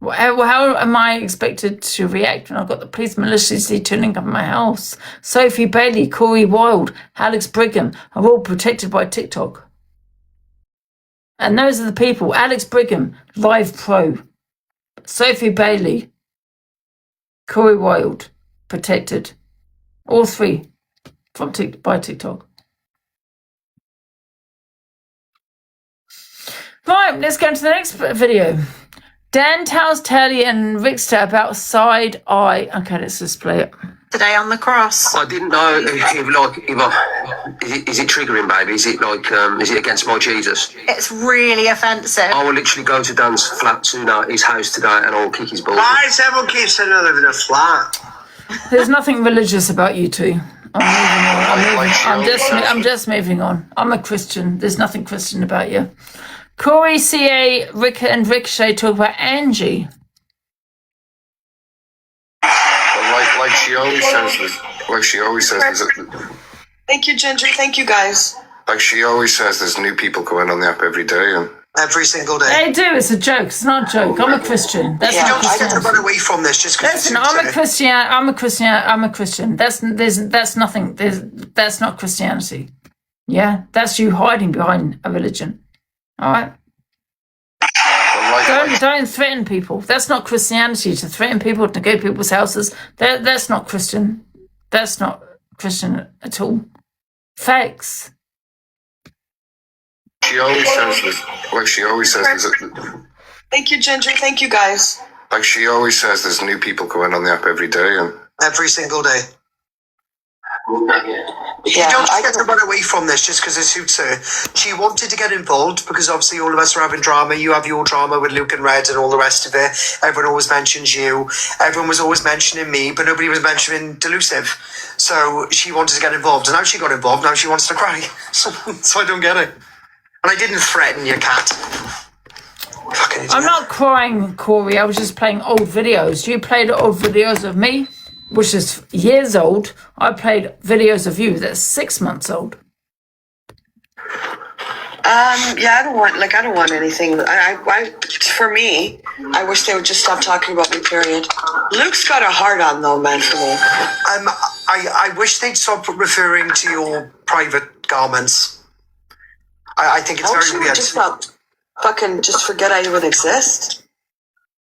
How am I expected to react when I've got the police maliciously turning up at my house? Sophie Bailey, Corey Wilde, Alex Brigham are all protected by TikTok. And those are the people. Alex Brigham, Live Pro. Sophie Bailey, Corey Wilde, protected. All three by TikTok. Right, let's go to the next video. Dan tells Teddy and Rickster about side eye. Okay, let's just play it. Today on the cross. I didn't know is it triggering, baby? Is it is it against my Jesus? It's really offensive. I will literally go to Dan's flat sooner, his house today, and I will kick his balls. Why does everyone keep saying I live in a flat? There's nothing religious about you two. I'm just moving on. I'm a Christian. There's nothing Christian about you. Corey, CA, Rick and Ricochet talk about Angie. Like she always says, Thank you, Ginger. Thank you, guys. Like she always says, there's new people going on the app every day, and every single day. They do. It's a joke. It's not a joke. I'm a Christian. That's not Christianity. I don't run away from this just because. Listen, I'm a Christian. That's nothing. That's not Christianity. Yeah, that's you hiding behind a religion. All right. Don't threaten people. That's not Christianity. To threaten people, to go to people's houses. That's not Christian. That's not Christian at all. Facts. She always says this. Like she always says. Thank you, Ginger. Thank you, guys. Like she always says, there's new people going on the app every day, and every single day. You don't get to run away from this just because it suits her. She wanted to get involved because obviously all of us are having drama. You have your drama with Luke and Red and all the rest of it. Everyone always mentions you. Everyone was always mentioning me, but nobody was mentioning Delusive. So she wanted to get involved, and now she got involved. Now she wants to cry. So I don't get it. And I didn't threaten your cat. I'm not crying, Corey. I was just playing old videos. You played old videos of me, which is years old. I played videos of you that's 6 months old. Yeah, I don't want anything. For me, I wish they would just stop talking about me, period. Luke's got a heart on though, man, for me. I wish they'd stop referring to your private garments. I think it's very weird. Just forget I even exist.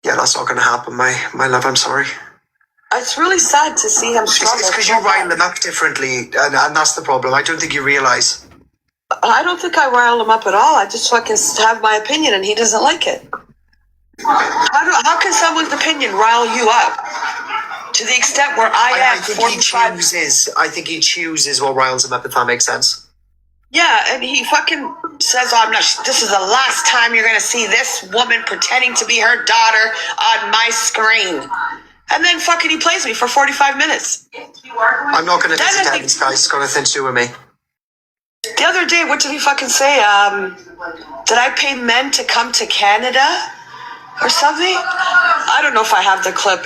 Yeah, that's not going to happen, my love. I'm sorry. It's really sad to see him struggle. It's because you rile him up differently, and that's the problem. I don't think you realise. I don't think I rile him up at all. I just fucking have my opinion, and he doesn't like it. How can someone's opinion rile you up to the extent where I think 45? I think he chooses what riles him up, if that makes sense. Yeah, and he fucking says, this is the last time you're going to see this woman pretending to be her daughter on my screen. And then fucking he plays me for 45 minutes. I'm not going to visit this guy. It's got nothing to do with me. The other day, what did he fucking say? Did I pay men to come to Canada or something? I don't know if I have the clip.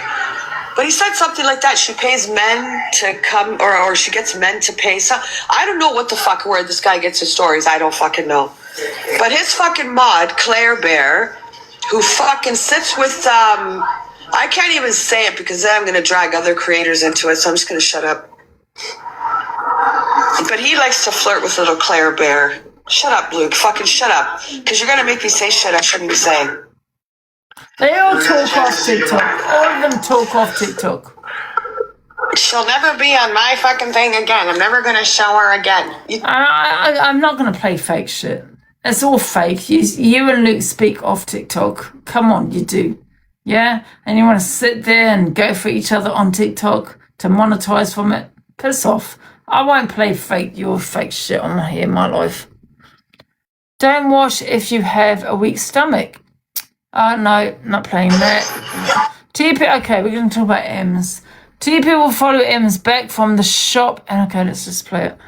But he said something like that. She pays men to come, or she gets men to pay. So I don't know what the fuck, where this guy gets his stories. I don't fucking know. But his fucking mod, Claire Bear, who fucking sits with, I can't even say it because then I'm going to drag other creators into it. So I'm just going to shut up. But he likes to flirt with little Claire Bear. Shut up, Luke. Fucking shut up. Because you're going to make me say shit I shouldn't be saying. They all talk off TikTok. All of them talk off TikTok. She'll never be on my fucking thing again. I'm never going to show her again. I'm not going to play fake shit. It's all fake. You and Luke speak off TikTok. Come on, you do. Yeah? And you want to sit there and go for each other on TikTok to monetize from it? Piss off. I won't play your fake shit on here in my life. Don't wash if you have a weak stomach. No, not playing that. TP, okay, we're going to talk about M's. TP will follow M's back from the shop. And okay, let's just play it.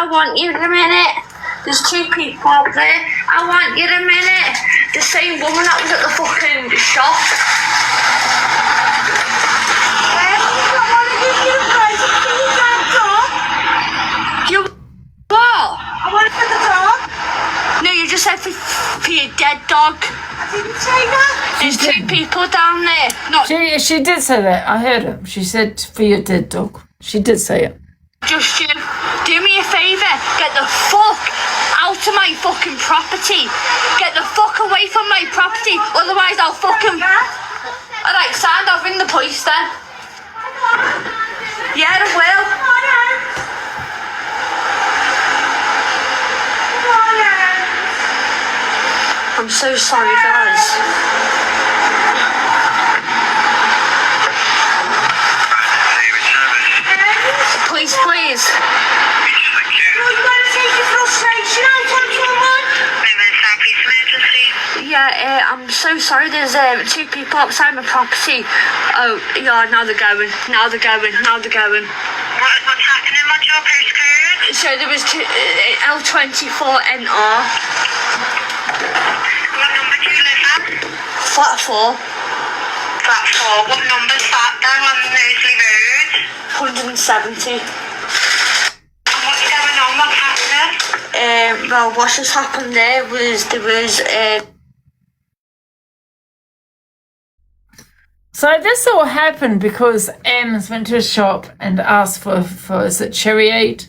I want you in a minute. There's two people out there. I want you in a minute. The same woman that was at the fucking shop. You what? I want it for the dog. No, you just said for your dead dog. I didn't say that. There's two people down there. Not She did say that. I heard her. She said for your dead dog. She did say it. just you. Do me a favour. Get the fuck out of my fucking property. Get the fuck away from my property. Otherwise I'll fucking... Alright, sound. I'll ring the police then. Yeah, I will. I'm so sorry, guys. Police, please. Yeah, I'm so sorry. There's two people outside my property. Oh, yeah, now they're going. What's happening? What's your postcode? So there was L24NR. What number do you live at? Flat 4. Flat 4. What number's that down on Knowsley Road? 170. And what's going on? What's happening? Well, what just happened there was So this all happened because Ems went to a shop and asked for is it Cherryade?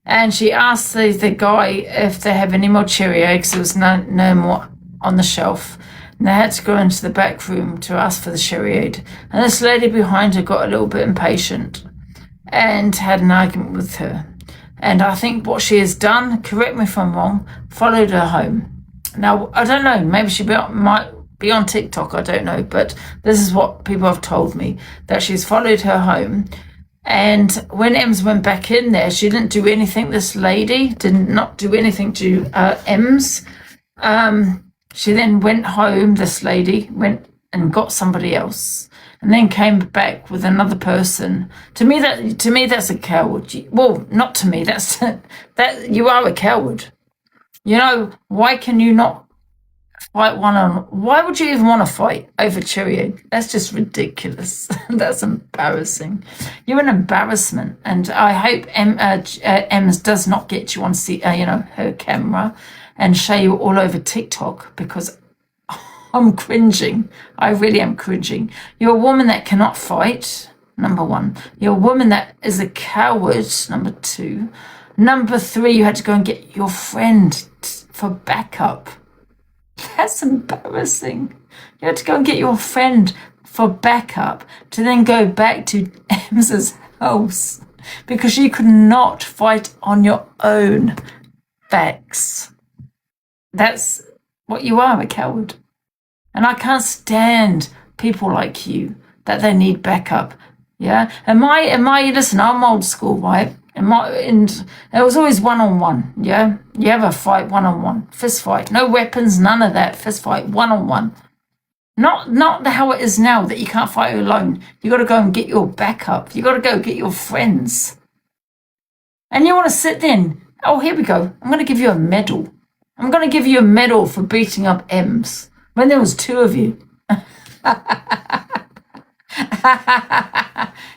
And she asked the guy if they have any more Cherryade because there was no more on the shelf. And they had to go into the back room to ask for the Cherryade. And this lady behind her got a little bit impatient and had an argument with her. And I think what she has done, correct me if I'm wrong, followed her home. Now, I don't know, maybe she might be on TikTok, I don't know, but this is what people have told me, that she's followed her home. And when Ems went back in there, she didn't do anything. This lady did not do anything to Ems. She then went home, this lady, went and got somebody else, and then came back with another person. To me, that's a coward. Well, not to me, that you are a coward. You know, why can you not fight why would you even want to fight over Cheerio? That's just ridiculous. That's embarrassing. You're an embarrassment, and I hope Ems does not get you on her camera and show you all over TikTok, because I'm cringing. I really am cringing. You're a woman that cannot fight, number one. You're a woman that is a coward, number two. Number three, you had to go and get your friend for backup. That's embarrassing. You had to go and get your friend for backup to then go back to Ems's house because you could not fight on your own backs. That's what you are, a coward. And I can't stand people like you that they need backup. Yeah. Listen, I'm old school, right? And it was always one-on-one, yeah? You have a fight one-on-one, fist fight. No weapons, none of that, fist fight, one-on-one. Not how it is now that you can't fight alone. You got to go and get your backup. You got to go get your friends. And you want to sit there oh, here we go. I'm going to give you a medal. I'm going to give you a medal for beating up Ems when there was two of you.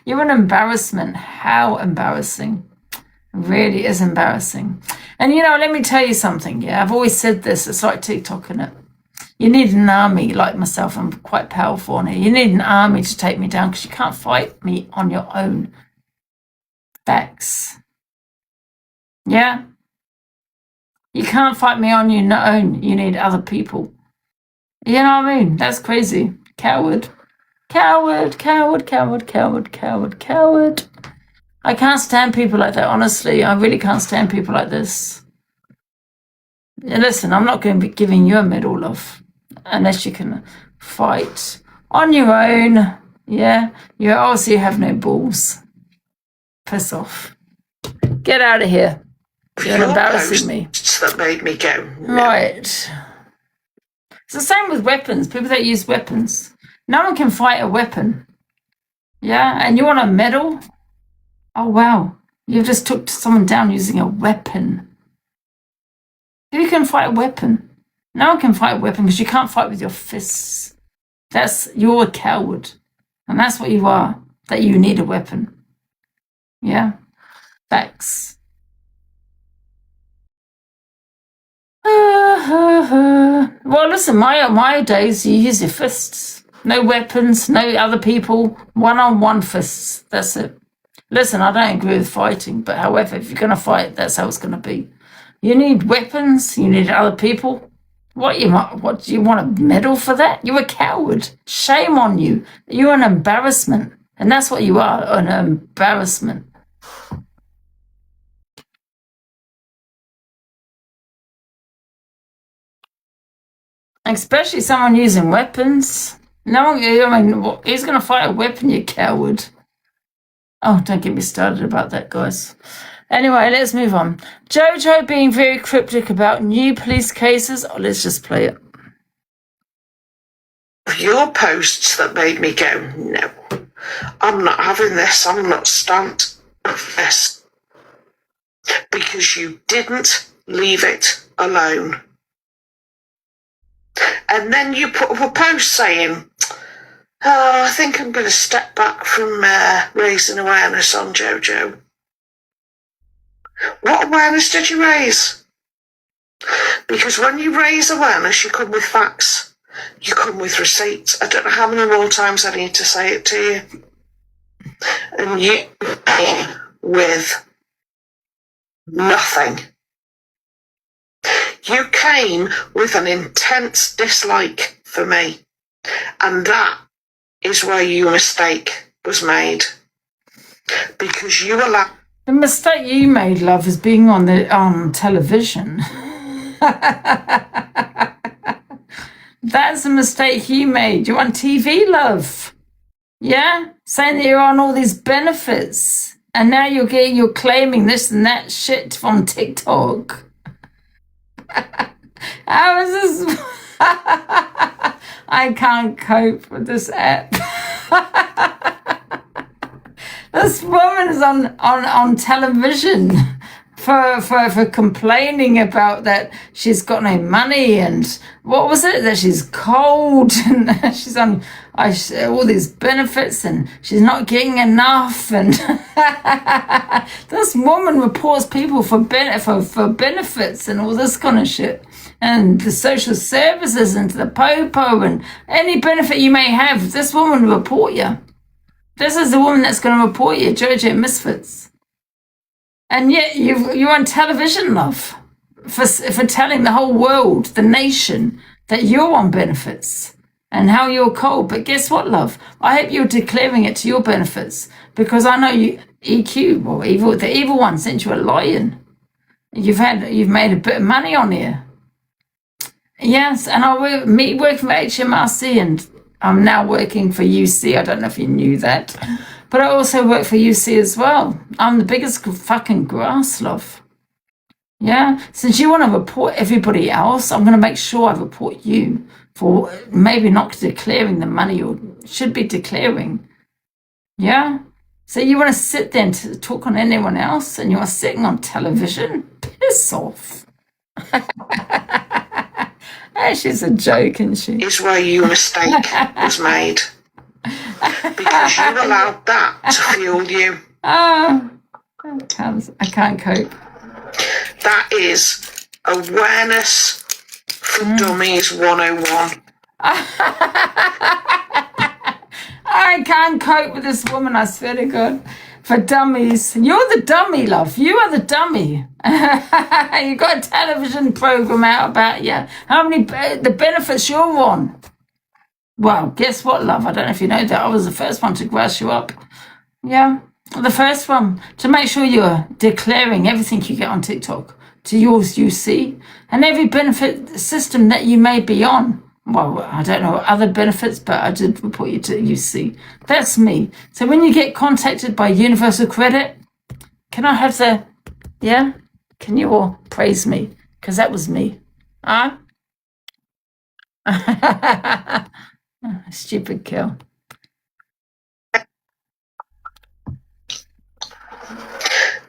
You're an embarrassment. How embarrassing. It really is embarrassing. And let me tell you something. Yeah, I've always said this. It's like TikTok, isn't it? You need an army like myself. I'm quite powerful on here. You need an army to take me down because you can't fight me on your own backs. Yeah? You can't fight me on your own. You need other people. You know what I mean? That's crazy. Coward. Coward, coward, coward, coward, coward, coward. I can't stand people like that, honestly. I really can't stand people like this. And listen, I'm not going to be giving you a medal, love, unless you can fight on your own. Yeah? You obviously have no balls. Piss off. Get out of here. You're embarrassing me. That made me go. No. Right. It's the same with weapons. People that use weapons. No one can fight a weapon. Yeah? And you want a medal? Oh, wow. You just took someone down using a weapon. Who can fight a weapon? No one can fight a weapon because you can't fight with your fists. You're a coward. And that's what you are, that you need a weapon. Yeah? Facts. Well, listen, my days, you use your fists. No weapons, no other people, one-on-one fists. That's it. Listen, I don't agree with fighting, but however, if you're going to fight, that's how it's going to be. You need weapons, you need other people. What do you want a medal for that? You're a coward. Shame on you. You're an embarrassment. And that's what you are, an embarrassment. Especially someone using weapons. No one, I mean, who's going to fight a weapon, you coward? Oh, don't get me started about that, guys. Anyway, let's move on. Jojo being very cryptic about new police cases. Oh, let's just play it. Your posts that made me go, no, I'm not having this. I'm not stand for this. Because you didn't leave it alone. And then you put up a post saying, oh, I think I'm going to step back from raising awareness on Jojo. What awareness did you raise? Because when you raise awareness, you come with facts. You come with receipts. I don't know how many more times I need to say it to you. And you with nothing. You came with an intense dislike for me. And that is where your mistake was made. Because you allowed... The mistake you made, love, is being on television. That's a mistake you made. You're on TV, love. Yeah? Saying that you're on all these benefits. And now you're claiming this and that shit from TikTok. How is this? I can't cope with this app. This woman is on television for complaining about that she's got no money and what was it, that she's cold and she's on all these benefits and she's not getting enough, and this woman reports people for benefits and all this kind of shit, and the social services and the popo and any benefit you may have, this woman will report you. This is the woman that's going to report you, Jojo Misfits. And yet you're on television, love, for telling the whole world, the nation, that you're on benefits and how you're cold. But guess what, love? I hope you're declaring it to your benefits, because I know you, EQ, or the evil one, sent you a lion. You've made a bit of money on here. Yes, and I working for HMRC, and I'm now working for UC. I don't know if you knew that. But I also work for UC as well. I'm the biggest fucking grass, love. Yeah? Since you want to report everybody else, I'm going to make sure I report you for maybe not declaring the money you should be declaring. Yeah? So you want to sit there and talk on anyone else, and you're sitting on television? Piss off. She's a joke, isn't she? Is where your mistake was made. Because you allowed that to fuel you. I can't cope. That is awareness for dummies 101. I can't cope with this woman, I swear to God. For dummies. You're the dummy, love. You are the dummy. You got a television program out about you. How many the benefits you're on? Well, guess what, love? I don't know if you know that. I was the first one to grass you up. Yeah, the first one. To make sure you're declaring everything you get on TikTok to yours you see. And every benefit system that you may be on. Well, I don't know other benefits, but I did report you to UC. That's me. So when you get contacted by Universal Credit, can I have the... Yeah? Can you all praise me? Because that was me. Huh? Stupid kill.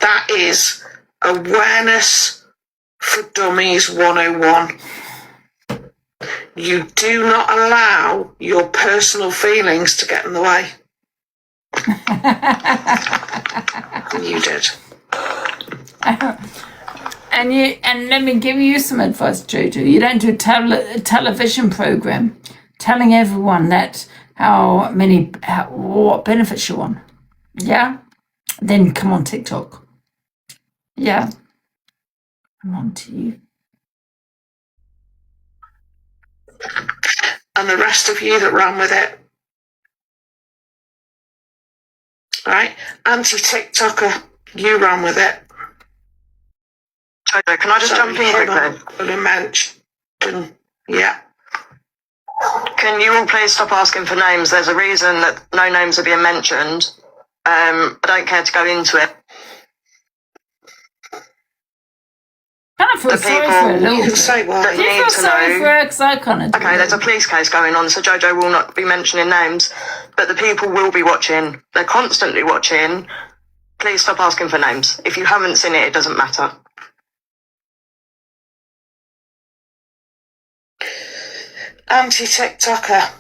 That is awareness for dummies 101. You do not allow your personal feelings to get in the way. You did. And let me give you some advice, Jojo. You don't do a television program telling everyone that what benefits you want. Yeah? Then come on TikTok. Yeah. Come on to you. And the rest of you that ran with it. Right? Anti-TikToker, you ran with it. Jojo, can I just jump in quickly? Yeah. Can you all please stop asking for names? There's a reason that no names are being mentioned. I don't care to go into it. I feel The sorry people for her a little You can bit. say Do why. you feel need to sorry know. for her? Because I kind of do. Okay, there's a police case going on, so Jojo will not be mentioning names, but the people will be watching. They're constantly watching. Please stop asking for names. If you haven't seen it, it doesn't matter. Anti-TikToker.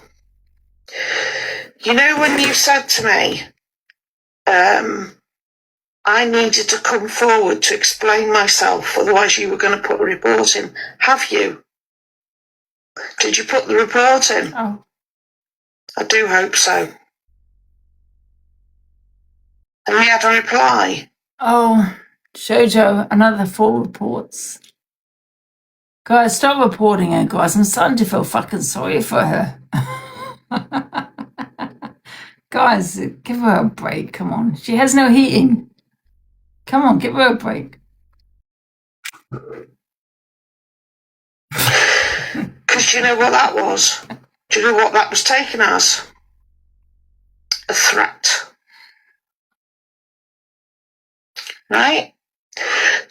You know when you said to me, I needed to come forward to explain myself, otherwise you were going to put a report in. Have you? Did you put the report in? Oh. I do hope so. And we had a reply. Oh, Jojo, another 4 reports. Guys, stop reporting her, guys. I'm starting to feel fucking sorry for her. Guys, give her a break. Come on. She has no heating. Come on, give her a break. Because you know what that was? Do you know what that was taken as? A threat. Right?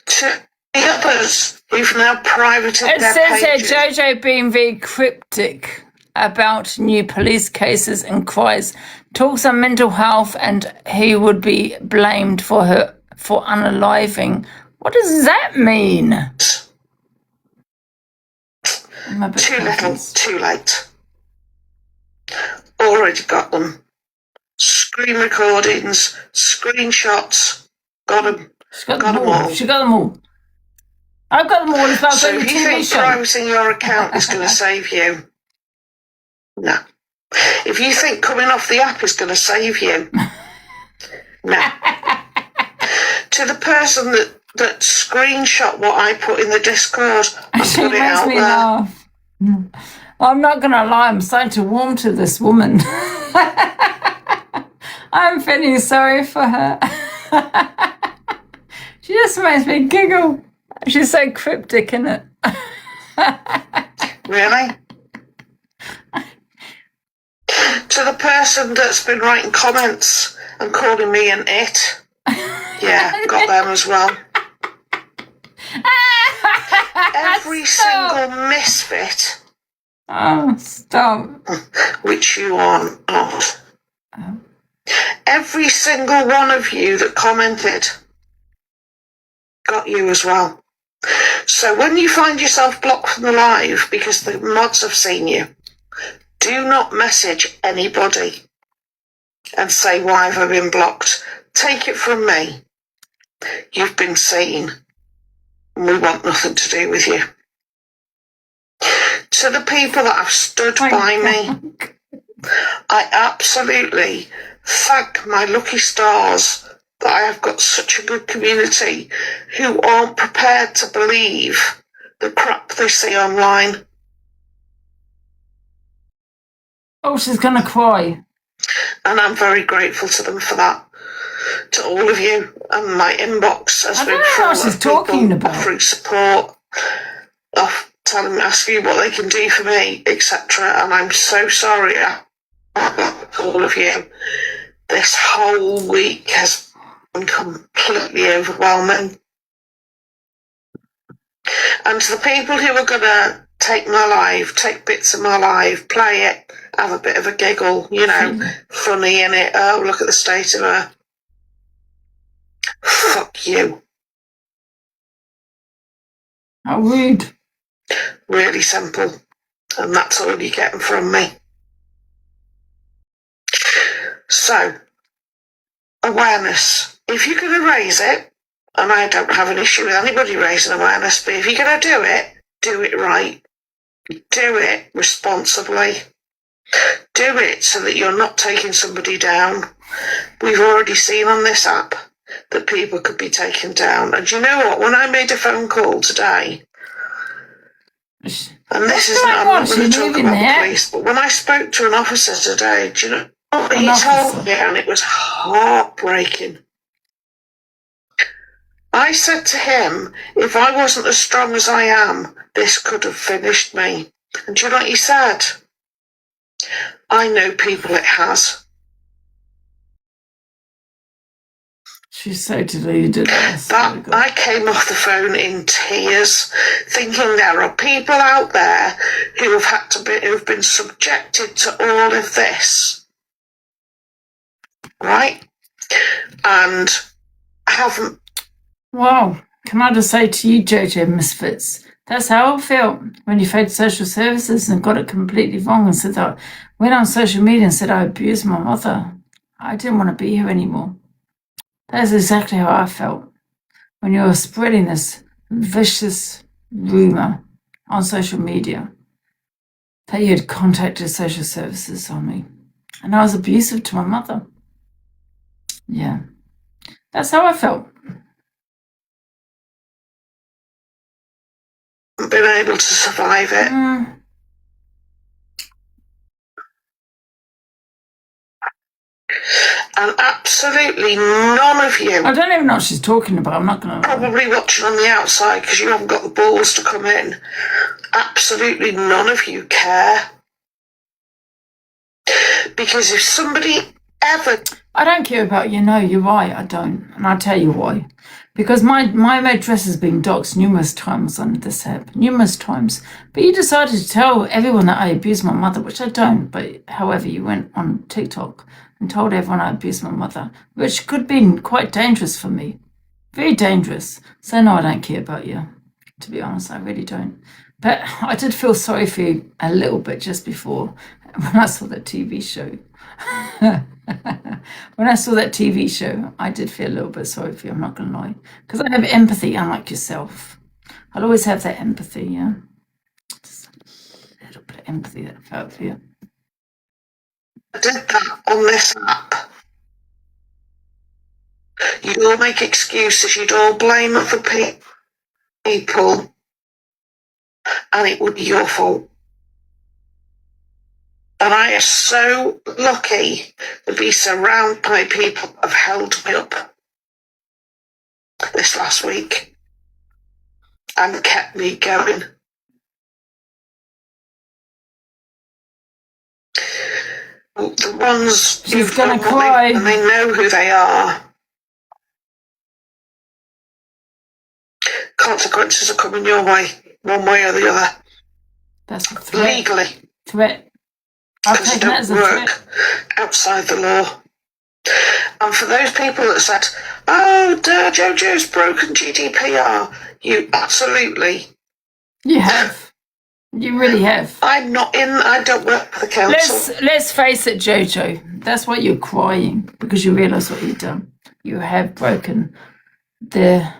To the others who've now privated It their says here pages. Jojo being very cryptic about new police cases and cries, talks on mental health, and he would be blamed for unaliving. What does that mean? I'm a bit Too little, confused. too late. Already got them. Screen recordings, screenshots, got them. She got Got them them all. all. She got them all. I've got them all as well. So I've got if your you TV think show. privating your account is going to save you, no. If you think coming off the app is going to save you, no. To the person that screenshot what I put in the Discord and She put it makes out me there. laugh. I'm not going to lie. I'm starting to warm to this woman. I'm feeling sorry for her. She just makes me giggle. She's so cryptic, isn't it? Really? To the person that's been writing comments and calling me an it. Yeah, got them as well. Every single misfit, Oh, stop. which you are not. Oh. Every single one of you that commented got you as well. So when you find yourself blocked from the live because the mods have seen you, do not message anybody and say, why have I been blocked? Take it from me. You've been seen and we want nothing to do with you. To the people that have stood by me, I absolutely thank my lucky stars that I have got such a good community who aren't prepared to believe the crap they see online. Oh, she's going to cry. And I'm very grateful to them for that. To all of you. And my inbox has I been don't know full what of she's people talking about. offering support, of telling me, asking what they can do for me, etc. And I'm so sorry to all of you. This whole week has been completely overwhelming. And to the people who are going to take my live, take bits of my live, play it, have a bit of a giggle, you know, funny in it, oh, look at the state of her. Fuck you. How rude. Really simple. And that's all you're getting from me. So, awareness. If you're going to raise it, and I don't have an issue with anybody raising awareness, but if you're going to do it right. Do it responsibly. Do it so that you're not taking somebody down. We've already seen on this app that people could be taken down. And you know what? When I made a phone call today, and this is not, I'm not going to talk about the police, but when I spoke to an officer today, do you know what he told me? And it was heartbreaking. I said to him, if I wasn't as strong as I am, this could have finished me. And do you know what he said? I know people it has. She's so deluded. I came off the phone in tears, thinking there are people out there who have been subjected to all of this, right? And haven't. Wow. Can I just say to you, JJ Misfits, that's how I felt when you phoned social services and got it completely wrong and said that, went on social media and said I abused my mother. I didn't want to be here anymore. That's exactly how I felt when you were spreading this vicious rumor on social media that you had contacted social services on me. And I was abusive to my mother. Yeah. That's how I felt. Been able to survive it. And absolutely none of you. I don't even know what she's talking about. I'm not going to. Probably watching on the outside because you haven't got the balls to come in. Absolutely none of you care. Because if somebody ever. I don't care about you. No, you're right. I don't. And I'll tell you why. Because my address has been doxed numerous times on this app. Numerous times. But you decided to tell everyone that I abused my mother, which I don't. But however, you went on TikTok and told everyone I abused my mother, which could have been quite dangerous for me. Very dangerous. So no, I don't care about you. To be honest, I really don't. But I did feel sorry for you a little bit just before when I saw that TV show. When I saw that TV show, I did feel a little bit sorry for you, I'm not going to lie. Because I have empathy, unlike yourself. I'll always have that empathy, yeah? Just a little bit of empathy that I felt for you. I did that on this app. You'd all make excuses, you'd all blame other people, and it would be your fault. And I am so lucky to be surrounded by people who have held me up this last week and kept me going. The ones She's gonna cry. And they know who they are. Consequences are coming your way, one way or the other. That's a threat. Legally. Threat. Because you don't work outside the law. And for those people that said, oh, Jojo's broken GDPR, you absolutely. You have. You really have. I'm not in, I don't work for the council. Let's face it, Jojo. That's why you're crying, because you realise what you've done. You have broken the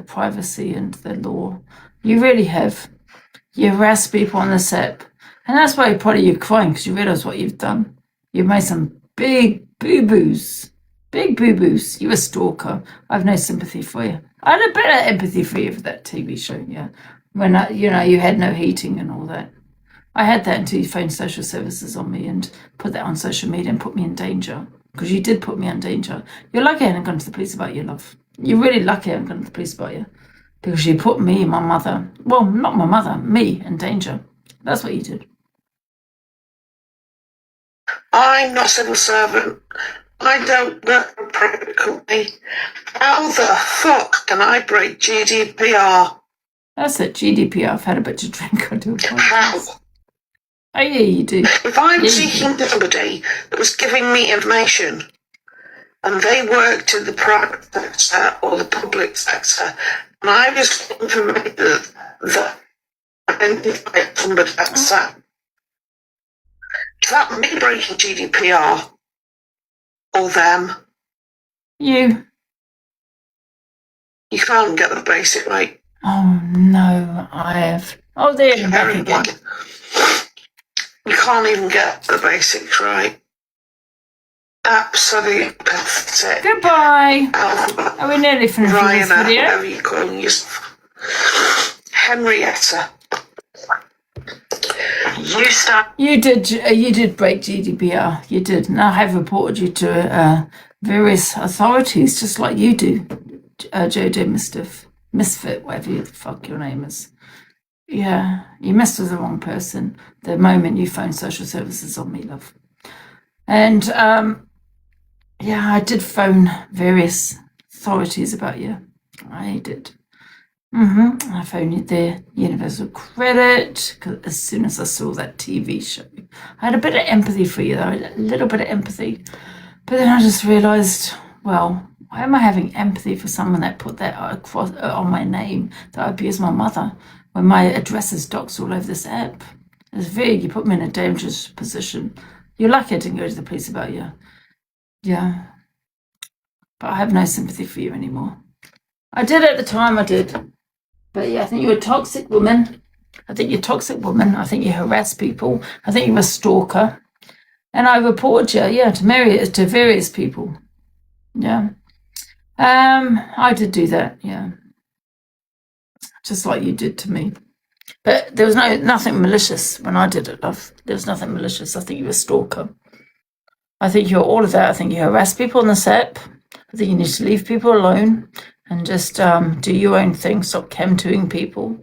privacy and the law. You really have. You harass people on this app. And that's why probably you're crying, because you realise what you've done. You've made some big boo-boos. Big boo-boos. You're a stalker. I have no sympathy for you. I had a bit of empathy for you for that TV show, yeah. When, you had no heating and all that. I had that until you phoned social services on me and put that on social media and put me in danger. Because you did put me in danger. You're lucky I hadn't gone to the police about you, love. You're really lucky I hadn't gone to the police about you. Because you put me and my mother, well, not my mother, me in danger. That's what you did. I'm not a civil servant. I don't work for a private company. How the fuck can I break GDPR? That's it, GDPR. I've had a bit to drink. I do apologize. How? Oh, yeah, you do. If I'm seeking somebody that was giving me information and they worked in the private sector or the public sector, and I was information that identified somebody outside. Is that me breaking GDPR or them? You. You can't get the basic rate. Oh, no, I have. Oh, there you're back again. You can't even get the basics right. Absolutely pathetic. Goodbye. Are we nearly finished with this Ryan, video? whatever you call yourself. Henrietta. You did break GDPR. You did. And I have reported you to various authorities, just like you do, JJ Misfit, whatever the fuck your name is. Yeah, you messed with the wrong person the moment you phoned social services on me, love. And yeah, I did phone various authorities about you. I did. I phoned the Universal Credit because as soon as I saw that TV show, I had a bit of empathy for you, though, a little bit of empathy. But then I just realised, well, why am I having empathy for someone that put that across on my name, that abused my mother, when my address is doxed all over this app? It's you put me in a dangerous position. You're lucky I didn't go to the police about you. Yeah. But I have no sympathy for you anymore. I did at the time, I did. But yeah, I think you're a toxic woman. I think you're a toxic woman. I think you harass people. I think you're a stalker. And I reported you, yeah, to various people. Yeah. I did do that, yeah. Just like you did to me. But there was nothing malicious when I did it, love. There was nothing malicious. I think you're a stalker. I think you're all of that. I think you harass people on this app. I think you need to leave people alone and just do your own thing. Stop chemtoing people.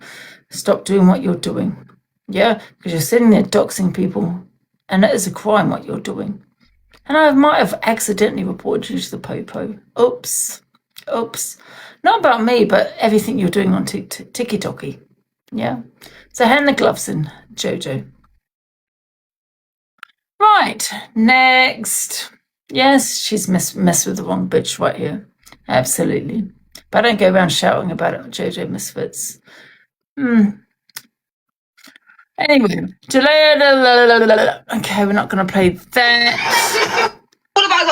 Stop doing what you're doing. Yeah, because you're sitting there doxing people, and it is a crime what you're doing. And I might have accidentally reported you to the Popo. Oops. Not about me, but everything you're doing on TikTok. Yeah. So hand the gloves in, Jojo. Right, next. Yes, she's messed with the wrong bitch right here. Absolutely. But I don't go around shouting about it on JJ Misfits. Anyway, okay, we're not going to play that. What about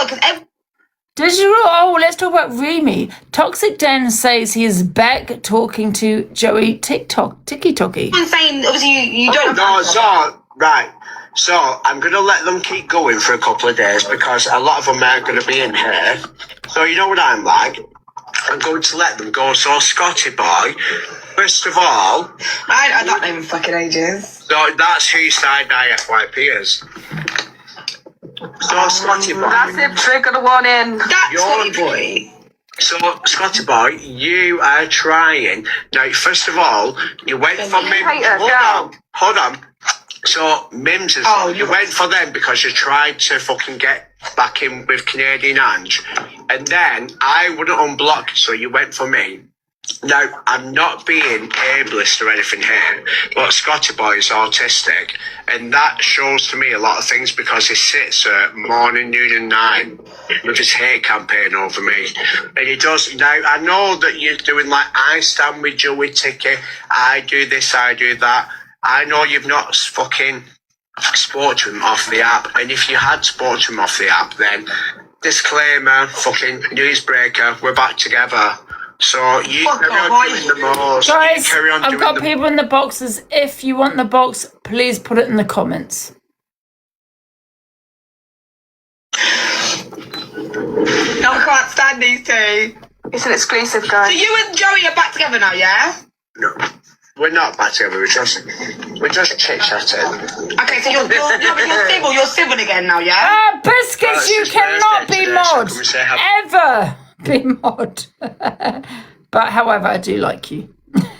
Let's talk about Remy. Toxic Dan says he is back talking to Joey TikTok. I'm saying, obviously, you don't Right. So I'm going to let them keep going for a couple of days because a lot of them aren't going to be in here. So you know what I'm like? I'm going to let them go. So Scotty Boy, first of all... I had that name in fucking ages. So that's who side eye FYP is. So Scotty Boy... That's it, trigger the one in. That's Scotty Boy. So, Scotty Boy, you are trying... Now, first of all, you went for me... Hold on. So, Mims is... you went for them because you tried to fucking get back in with Canadian Ange. And then I wouldn't unblock, so you went for me. Now, I'm not being ableist or anything here, but Scotty Boy is autistic, and that shows to me a lot of things because he sits at morning, noon and night with his hate campaign over me. And he does. Now, I know that you're doing like, I stand with Joey Ticky, I do this, I do that. I know you've not fucking spoke to him off the app, and if you had spoke to him off the app, then disclaimer, fucking newsbreaker, we're back together. So you carry on doing the most. Guys, I've got people in the boxes. If you want the box, please put it in the comments. No, I can't stand these two. It's an exclusive, guys. So you and Joey are back together now, yeah? No, we're not back together. We're just chit-chatting. Okay, so you're civil again now, yeah? Biscuits, you cannot be mod. Ever be mod. But however, I do like you.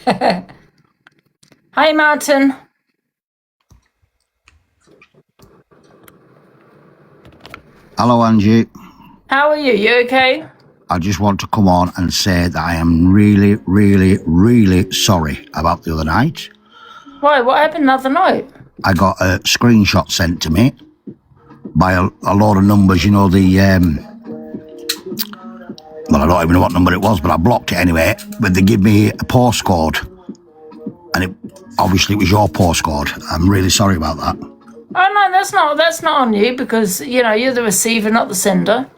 Hi, Martin. Hello, Angie. How are you? You okay? I just want to come on and say that I am really, really, really sorry about the other night. Why? What happened the other night? I got a screenshot sent to me by a lot of numbers, you know, the I don't even know what number it was, but I blocked it anyway. But they give me a postcode, and it obviously was your postcode. I'm really sorry about that. Oh no, that's not on you because you're the receiver, not the sender.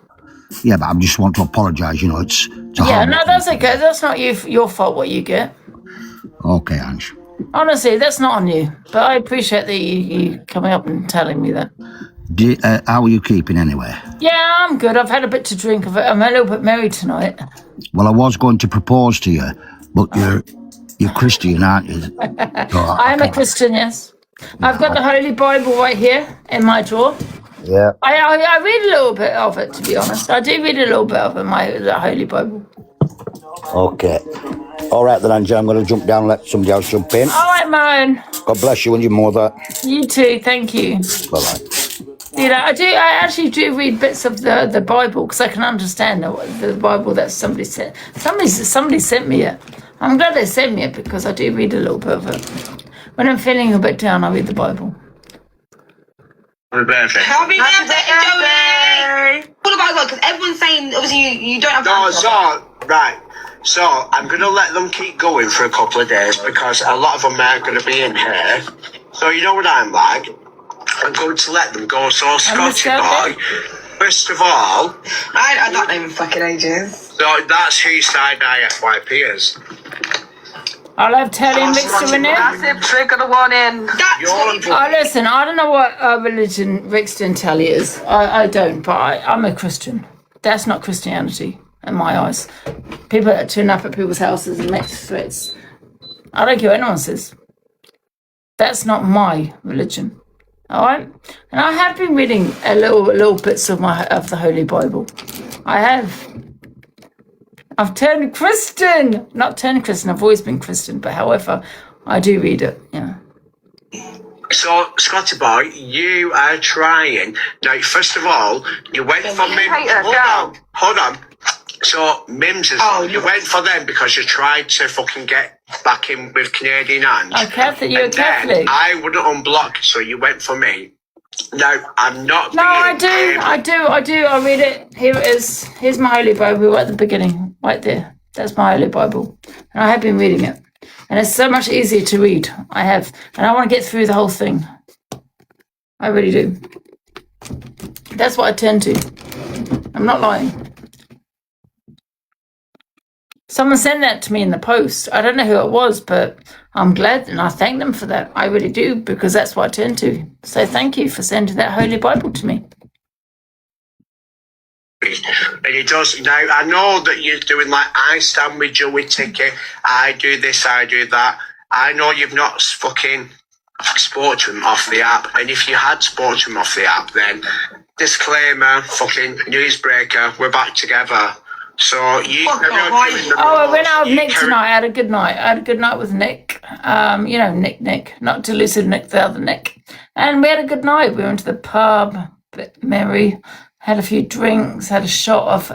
Yeah, but I just want to apologise. It's a Yeah, horrible no, that's okay. That's not your fault what you get. Okay, Ange. Honestly, that's not on you. But I appreciate that you coming up and telling me that. How are you keeping anyway? Yeah, I'm good. I've had a bit to drink of it. I'm a little bit merry tonight. Well, I was going to propose to you, but you're Christian, aren't you? So I am a Christian, yes. I've got the Holy Bible right here in my drawer. Yeah. I read a little bit of it, to be honest. I do read a little bit of it, the Holy Bible. Okay. All right then, Angie, I'm going to jump down and let somebody else jump in. All right, Moan. God bless you and your mother. You too, thank you. Bye-bye. I actually do read bits of the Bible because I can understand the Bible that somebody sent. Somebody sent me it. I'm glad they sent me it because I do read a little bit of it. When I'm feeling a bit down, I read the Bible. Happy birthday. Happy birthday, Joey! What about God? Because everyone's saying, obviously, you don't have to. Right. So, I'm going to let them keep going for a couple of days because a lot of them aren't going to be in here. So, you know what I'm like? I'm going to let them go. So, Scotty boy, first of all... I had that name in fucking ages. So, that's whose side FYP is. I'll have Telly and Rickster in there. Massive trigger the one in. Oh, listen, I don't know what religion Rickster and Telly is. I don't, but I'm a Christian. That's not Christianity in my eyes. People that turn up at people's houses and make threats. I don't care what anyone says. That's not my religion. All right? And I have been reading a little bits of the Holy Bible. I have. I've turned Christian. Not turned Christian, I've always been Christian, but however, I do read it, yeah. So, Scotty boy, you are trying. Now, first of all, you went for Mims. Hold on. So, Mims is... you went for them because you tried to fucking get back in with Canadian Ange. I'm Catholic, you're a Catholic. Then I wouldn't unblock, so you went for me. No, I'm not. No, I do. I read it. Here it is. Here's my Holy Bible right at the beginning, right there. That's my Holy Bible, and I have been reading it, and it's so much easier to read. I have, and I want to get through the whole thing. I really do. That's what I tend to. I'm not lying. Someone sent that to me in the post. I don't know who it was, but I'm glad and I thank them for that. I really do, because that's what I tend to. So thank you for sending that Holy Bible to me. And it does. Now, I know that you're doing like, I stand with Joey Ticket, I do this, I do that. I know you've not fucking spoke to him off the app. And if you had spoke to him off the app, then disclaimer, fucking newsbreaker, we're back together. So you I went out with Nick tonight. I had a good night. I had a good night with Nick. Nick, not delusive Nick, the other Nick. And we had a good night. We went to the pub, a bit merry, had a few drinks, had a shot of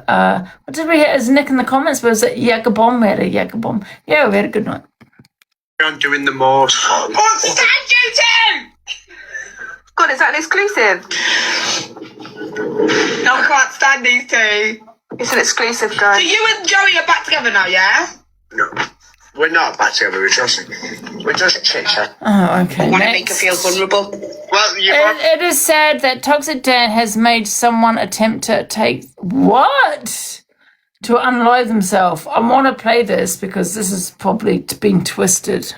what did we hit as Nick in the comments? Was it Jager bomb? We had a Jager bomb. Yeah, we had a good night. I'm doing the most fun. Stand you two! God, is that an exclusive? No, I can't stand these two. It's an exclusive, guys. So you and Joey are back together now, yeah? No, we're not back together. We're just chit-chat. Oh, okay. I want to make her feel vulnerable. Well, it is said that Toxic Dan has made someone attempt to to unalive themselves. I want to play this because this is probably been twisted.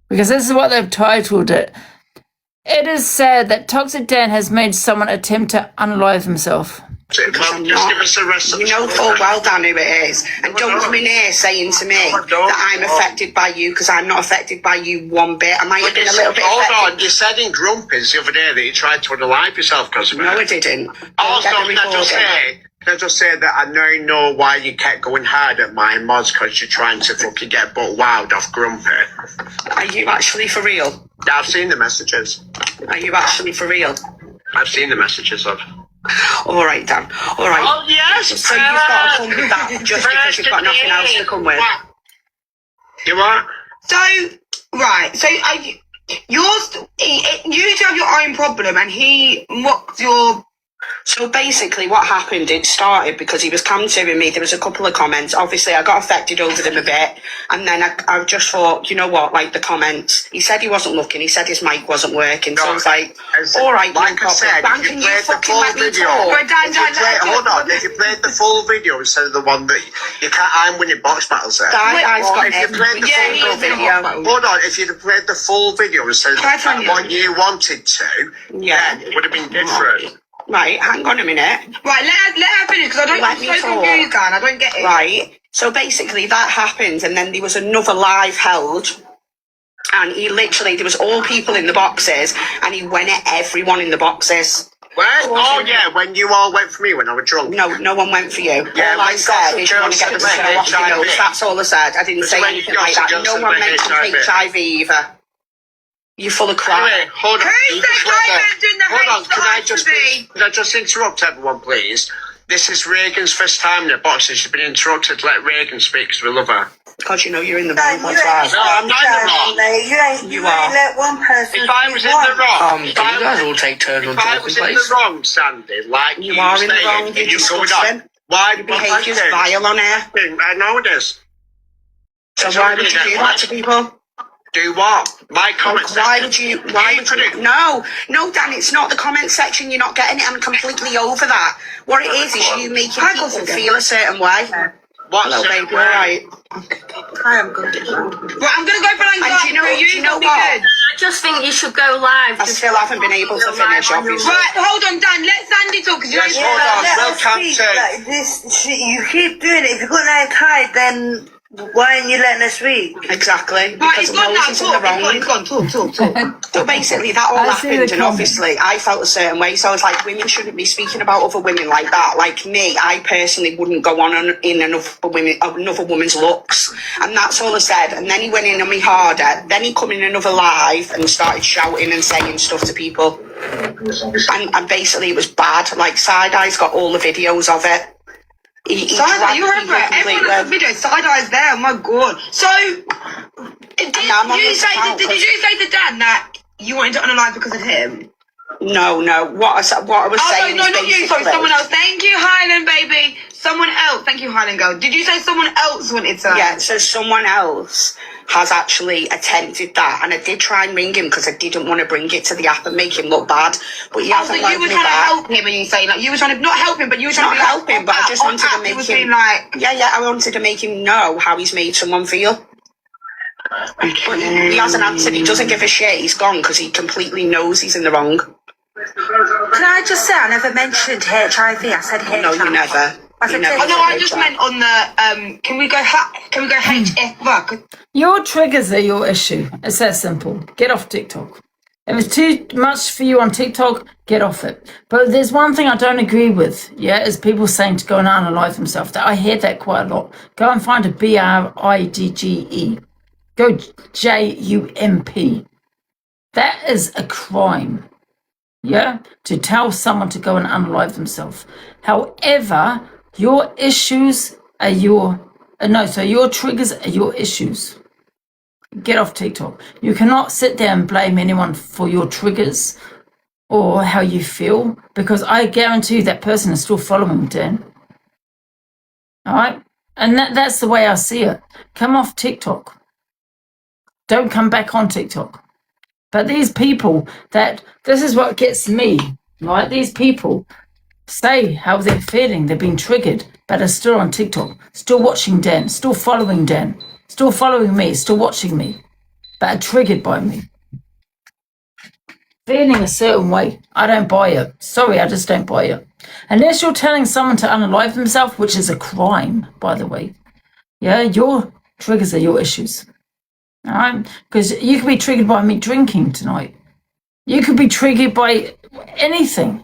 Because this is what they've titled it. It is said that Toxic Dan has made someone attempt to unalive himself. Well, just give us the rest of the You know full well, Dan, who it is. And don't come in here saying to me that I'm affected by you, because I'm not affected by you one bit. I might have been a little bit affected. Hold on, you said in Grumpy's the other day that you tried to unalive yourself because of it. No, I didn't. Also, can I just say that I now know why you kept going hard at my mods, because you're trying to fucking get butt wild off Grumpy. Are you actually for real? Yeah, I've seen the messages. Are you actually for real? I've seen the messages of. All right, Dan. All right. Oh, yes. So you've got to come with that just because you've got nothing else to come with. You what? So, right. So, you two have your own problem, and he mocked your So basically what happened, it started because he was countering me. There was a couple of comments. Obviously, I got affected over them a bit. And then I just thought, you know what, like the comments. He said he wasn't looking. He said his mic wasn't working. So I was like, all right, like I said, Dan, if can you you played the fucking full let me video, talk? hold on, if you played the full video instead of the one that you can't, I'm winning box battles there. If you played the full video, hold on, if you'd have played the full video instead of the one you wanted to, then it would have been different. Right, hang on a minute. Right, let her finish because I'm so confused, Dan. I don't get it. Right, so basically that happened, and then there was another live held, and he literally, there was all people in the boxes, and he went at everyone in the boxes. When? Oh yeah, when you all went for me when I was drunk. No one went for you. Yeah, all I said is you want to get the show off your nose. That's all I said. I didn't say anything like that. No one mentioned HIV either. You're full of crap. Anyway, hold on. Who said I mentioned the Hold on, hate that can I just interrupt everyone, please? This is Reagan's first time in the box, and she's been interrupted. Let Reagan speak, because we love her. Because you know you're in the wrong. That's right. No, I'm not in the wrong. You are. Let one person. If I was in the wrong, Can you guys all take turns on if I talking, was in please? the wrong, Sandy, like You are in the saying, wrong. and You're you going disgusting. on. Why? Your behaviour's vile on air. I know it is. So why would you do that to people? Do what? My comments. Why would you? No, Dan, it's not the comment section. You're not getting it. I'm completely over that. What it is you making people feel a certain way. What's Hello, baby. All right. Hi, I'm good. Right, I'm gonna go for an anxiety. And do you know what? Good. I just think you should go live. I still haven't been able to finish, obviously. Right, hold on, Dan. Let Sandy talk because Yes, you're. hold on. Let Well, us speak like this. You keep doing it. If you've got no time, then why aren't you letting us speak? Exactly. Right, Because it's gone now. Moses in the wrong. It's gone. Talk. So basically, that all I see the happened, and comment. obviously, I felt a certain way. So I was like, women shouldn't be speaking about other women like that. Like me, I personally wouldn't go on in another woman's looks, and that's all I said. And then he went in on me harder. Then he come in another live and started shouting and saying stuff to people. And basically, it was bad. Like Side Eye's got all the videos of it. Side-eye, you remember it? Everyone has the video. Side-eye's there. Oh my god. So, did you say to Dan that you wanted to unalive because of him? No. What I was saying no, is not you. Sorry, someone else. Thank you, Highland baby. Someone else. Thank you, Highland girl. Did you say someone else wanted to? Yeah, so someone else has actually attempted that, and I did try and ring him because I didn't want to bring it to the app and make him look bad, but he hasn't So you were trying to help him, and you say like you were trying to not help him, but you were trying Not to help him, but I just wanted to make him like. Yeah, I wanted to make him know how he's made someone feel. But he hasn't answered. He doesn't give a shit. He's gone because he completely knows he's in the wrong. Can I just say I never mentioned HIV? I said HIV. No, you never. I said Oh no, I just meant on the Can we go HF? Your triggers are your issue. It's that simple. Get off TikTok. If it's too much for you on TikTok, get off it. But there's one thing I don't agree with, is people saying to go and analyze themselves. I hear that quite a lot. Go and find a BRIDGE. Go JUMP. That is a crime. To tell someone to go and analyze themselves. However, your issues are your triggers are your issues. Get off TikTok. You cannot sit there and blame anyone for your triggers or how you feel, because I guarantee you that person is still following Dan. All right? And that's the way I see it. Come off TikTok. Don't come back on TikTok. But these people this is what gets me, right? These people say how they're feeling, they've been triggered, but are still on TikTok, still watching Dan, still following Dan, still following me, still watching me, but are triggered by me. Feeling a certain way, I don't buy it. Sorry, I just don't buy it. Unless you're telling someone to unalive themselves, which is a crime, by the way. Your triggers are your issues. All right? Because you could be triggered by me drinking tonight. You could be triggered by anything.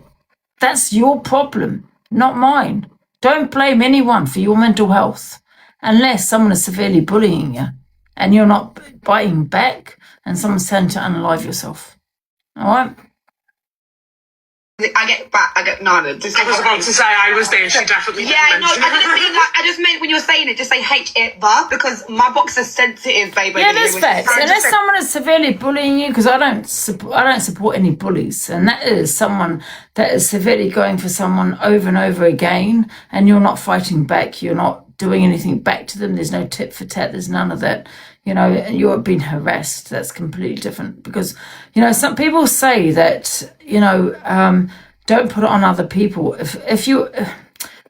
That's your problem, not mine. Don't blame anyone for your mental health unless someone is severely bullying you and you're not biting back and someone's telling you to unalive yourself. All right? I get nada. Just I was about to say I was there. She definitely yeah, didn't no, I mention didn't mean that. I just meant when you were saying it, just say H-it-the, because my box is sensitive, baby. Yeah, there's facts. Unless someone is severely bullying you, because I don't support any bullies, and that is someone that is severely going for someone over and over again, and you're not fighting back, you're not doing anything back to them, there's no tit for tat, there's none of that, you know, you're being harassed. That's completely different, because, you know, some people say that, you know, don't put it on other people. If you,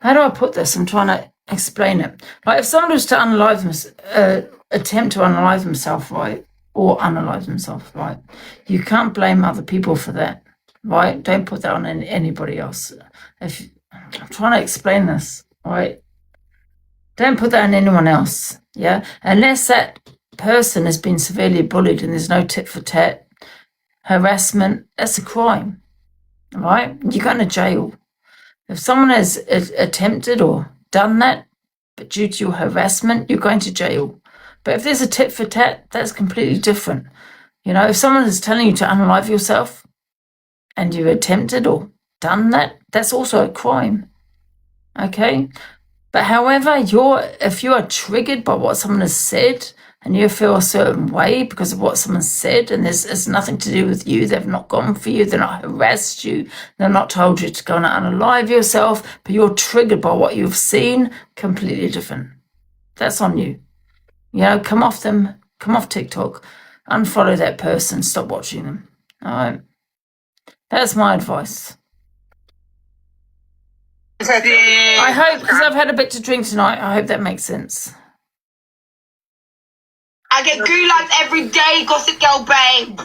how do I put this? I'm trying to explain it. Like if someone was to attempt to unalive himself, right, or unalive himself, right, you can't blame other people for that, right? Don't put that on anybody else. If I'm trying to explain this, right, don't put that on anyone else, yeah, unless that person has been severely bullied and there's no tit for tat, harassment, that's a crime, right? You go to jail. If someone has attempted or done that, but due to your harassment, you're going to jail. But if there's a tit for tat, that's completely different. You know, if someone is telling you to unalive yourself and you've attempted or done that, that's also a crime. Okay? But however, if you are triggered by what someone has said and you feel a certain way because of what someone said, and it's nothing to do with you, they've not gone for you, they're not harassed you, they're not told you to go and unalive yourself, but you're triggered by what you've seen, completely different. That's on you. You know, come off them, come off TikTok, unfollow that person, stop watching them. All right? That's my advice. I hope, because I've had a bit to drink tonight, I hope that makes sense. I get gulags every day, Gossip Girl babe.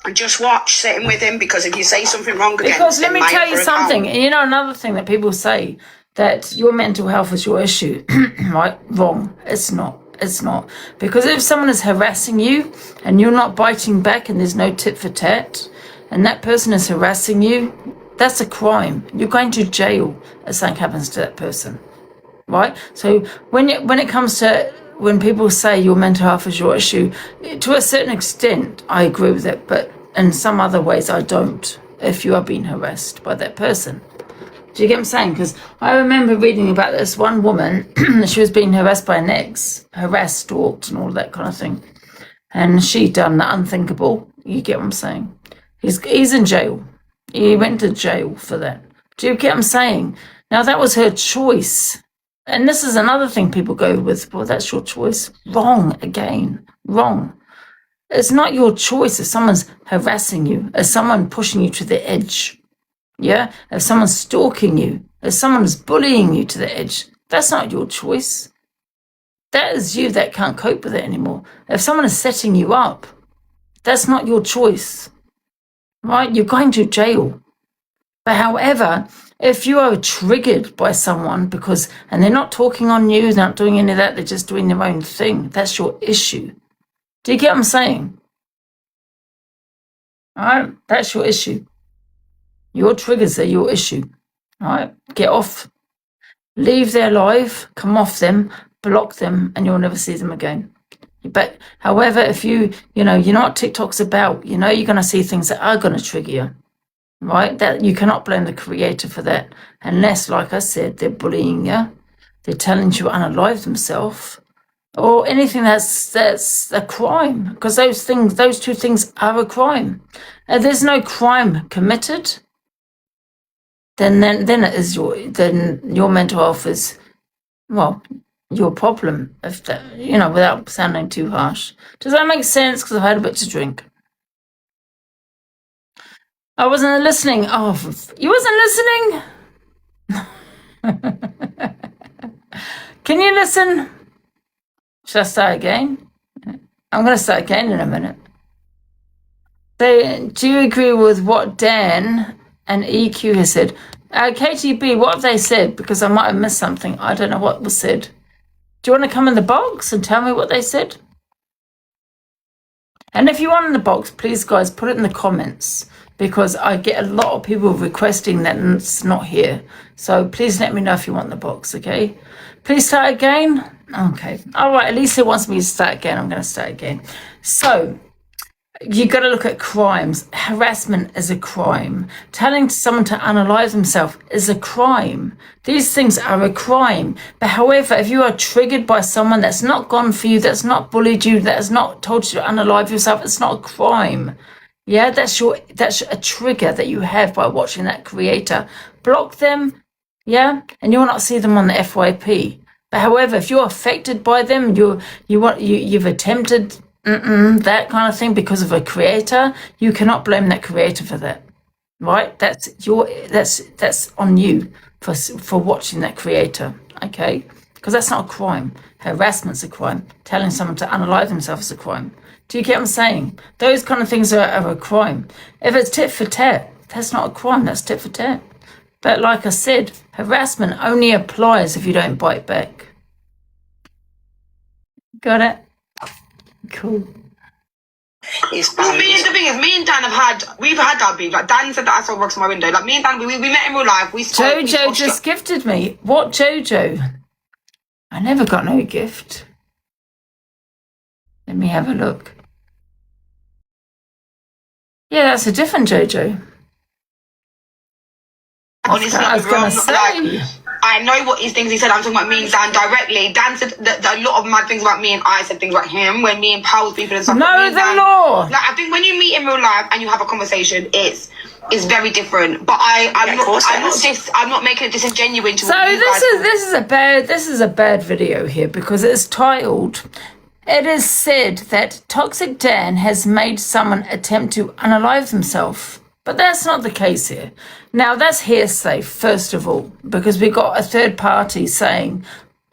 And just watch sitting with him, because if you say something wrong again, because let me tell you something, you know, another thing that people say, that your mental health is your issue, right? Wrong. It's not. It's not. Because if someone is harassing you and you're not biting back and there's no tit for tat, and that person is harassing you, that's a crime. You're going to jail if something happens to that person, right? So when it comes to when people say your mental health is your issue, to a certain extent, I agree with it, but in some other ways, I don't. If you are being harassed by that person, do you get what I'm saying? Because I remember reading about this one woman. She was being harassed by an ex, harassed, stalked, and all that kind of thing, and she done the unthinkable. You get what I'm saying? He's in jail. He went to jail for that. Do you get what I'm saying? Now, that was her choice. And this is another thing people go with, well, that's your choice. Wrong again. Wrong. It's not your choice if someone's harassing you, if someone pushing you to the edge. Yeah? If someone's stalking you, if someone's bullying you to the edge, that's not your choice. That is you that can't cope with it anymore. If someone is setting you up, that's not your choice. Right? You're going to jail. But however, if you are triggered by someone and they're not talking on you, they're not doing any of that, they're just doing their own thing, that's your issue. Do you get what I'm saying? All right? That's your issue. Your triggers are your issue. All right? Get off. Leave their life, come off them, block them, and you'll never see them again. But however, if you know what TikTok's about, you're going to see things that are going to trigger you, right? That you cannot blame the creator for that, unless, like I said, they're bullying you, they're telling you to unalive themselves, or anything that's a crime. Because those two things are a crime. If there's no crime committed, then it is your mental health is, well, your problem, if that, without sounding too harsh. Does that make sense? Because I've had a bit to drink. I wasn't listening. Oh, you wasn't listening? Can you listen? Should I start again? I'm going to start again in a minute. So, do you agree with what Dan and EQ has said? KTB, what have they said? Because I might have missed something. I don't know what was said. Do you want to come in the box and tell me what they said? And if you want in the box, please, guys, put it in the comments, because I get a lot of people requesting that and it's not here. So please let me know if you want the box, okay? Please start again. Okay. All right. At least it wants me to start again. I'm going to start again. So You got to look at crimes. Harassment is a crime. Telling someone to unalive themselves is a crime. These things are a crime. But however, if you are triggered by someone that's not gone for you, that's not bullied you, that's not told you to unalive yourself, it's not a crime. Yeah, that's a trigger that you have by watching that creator. Block them, yeah, and you will not see them on the FYP. But however, if you're affected by them, you've attempted that kind of thing because of a creator, you cannot blame that creator for that, right? That's on you for watching that creator, okay? Because that's not a crime. Harassment's a crime. Telling someone to unalive themselves is a crime. Do you get what I'm saying? Those kind of things are a crime. If it's tit for tat, that's not a crime. That's tit for tat. But like I said, harassment only applies if you don't bite back. Got it? Cool. Well, the thing is, me and Dan we've had our beef. Like, Dan said that I saw rocks in my window. Like, me and Dan, we met in real life. Jojo just gifted me. What Jojo? I never got no gift. Let me have a look. Yeah, that's a different Jojo. Honestly, I was going to say. I know what things he said. I'm talking about me and Dan directly. Dan said that a lot of mad things about me, and I said things about him when me and Pal was beefing and stuff. Know the law. Like, I think when you meet in real life and you have a conversation, it's very different. But I'm not making it disingenuous. So this is a bad video here because it's titled. It is said that Toxic Dan has made someone attempt to unalive themselves. But that's not the case here. Now, that's hearsay, first of all, because we got a third party saying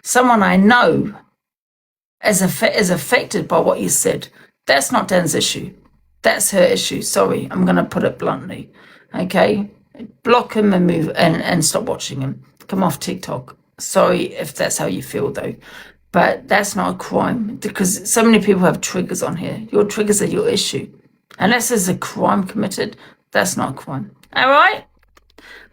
someone I know is affected by what you said. That's not Dan's issue. That's her issue. Sorry, I'm going to put it bluntly. Okay? Block him and move and stop watching him. Come off TikTok. Sorry if that's how you feel, though. But that's not a crime because so many people have triggers on here. Your triggers are your issue. Unless there's a crime committed, that's not a crime. All right?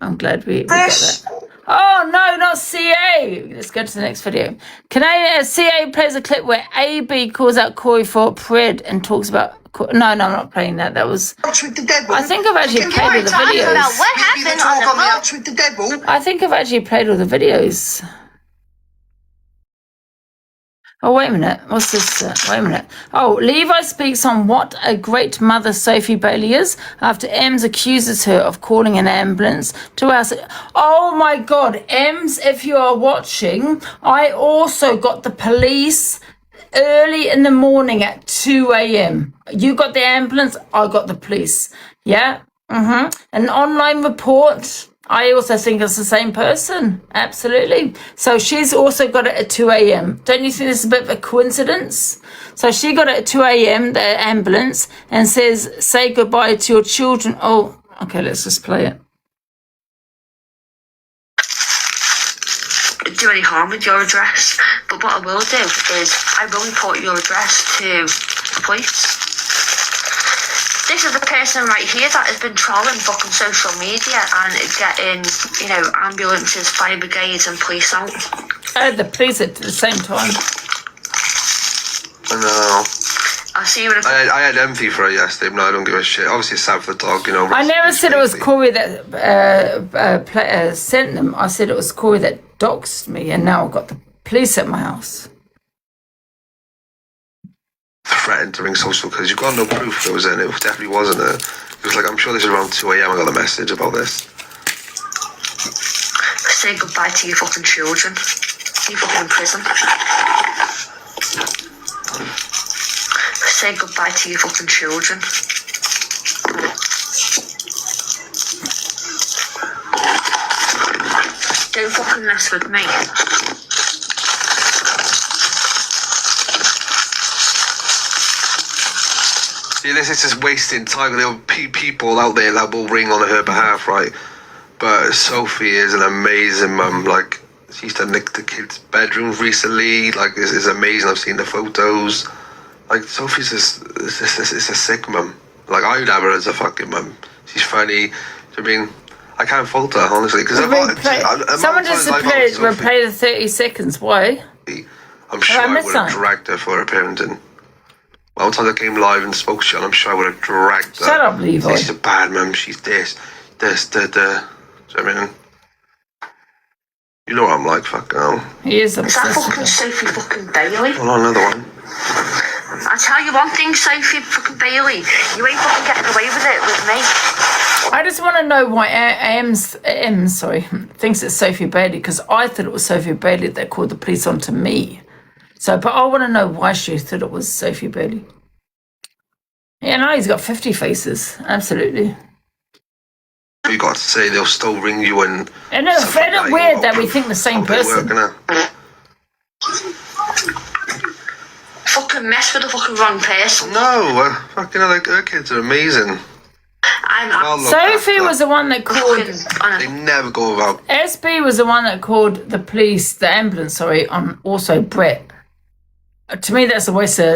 I'm glad we got that. Oh, no, not CA. Let's go to the next video. CA plays a clip where AB calls out Corey for pred and talks about... No, I'm not playing that. That was... I think I've actually played all the videos. What happened on the boat? I think I've actually played all the videos. Oh, wait a minute. What's this? Wait a minute. Oh, Levi speaks on what a great mother Sophie Bailey is after Ems accuses her of calling an ambulance to us. Oh, my God. Ems, if you are watching, I also got the police early in the morning at 2 a.m. You got the ambulance, I got the police. Yeah? An online report... I also think it's the same person. Absolutely. So she's also got it at 2 a.m. Don't you think this is a bit of a coincidence? So she got it at 2 a.m., the ambulance, and says, say goodbye to your children. Oh, okay, let's just play it. Do any harm with your address, but what I will do is I will report your address to the police. This is the person right here that has been trolling fucking social media and getting, ambulances, fire brigades and police out. I had the police at the same time. I know. I'll see you in a... I had empathy for her yesterday, but no, I don't give a shit. Obviously, it's sad for the dog, I never said it was Corey that sent them. I said it was Corey that doxed me, and now I've got the police at my house. Threatened to ring social because you've got no proof it was in it. It definitely wasn't it. It was like, I'm sure this is around 2 a.m. I got the message about this. Say goodbye to your fucking children. You're fucking in prison. Say goodbye to your fucking children. Don't fucking mess with me. Yeah, this is just wasting time. There will be people out there that will ring on her behalf, right? But Sophie is an amazing mum. Like, she's done the kids' bedrooms recently. Like, it's amazing. I've seen the photos. Like, Sophie's just it's a sick mum. Like, I would have her as a fucking mum. She's funny. I can't fault her, honestly. Someone just replay the 30 seconds. Why? I'm sure I would have dragged her for her parenting. One time I came live and spoke to you, and I'm sure I would have dragged her. Shut up, Levi. She's a bad mum. She's this. Do you know what I mean? You know what I'm like, fucking hell. He is Is that obsessed fucking with Sophie fucking Bailey? Hold on, another one. I tell you one thing, Sophie fucking Bailey, you ain't fucking getting away with it with me. I just want to know why Ems thinks it's Sophie Bailey, because I thought it was Sophie Bailey that called the police on to me. So, but I want to know why she thought it was Sophie Bailey. Yeah, no, he's got 50 faces. Absolutely. You got to say they'll still ring you and. And it's very weird that we think the same person. Fucking mess with the fucking wrong person. No, fucking her kids are amazing. Sophie was the one that called. They never go about. SB was the one that called the police, the ambulance, on also Brett. To me, that's a waste of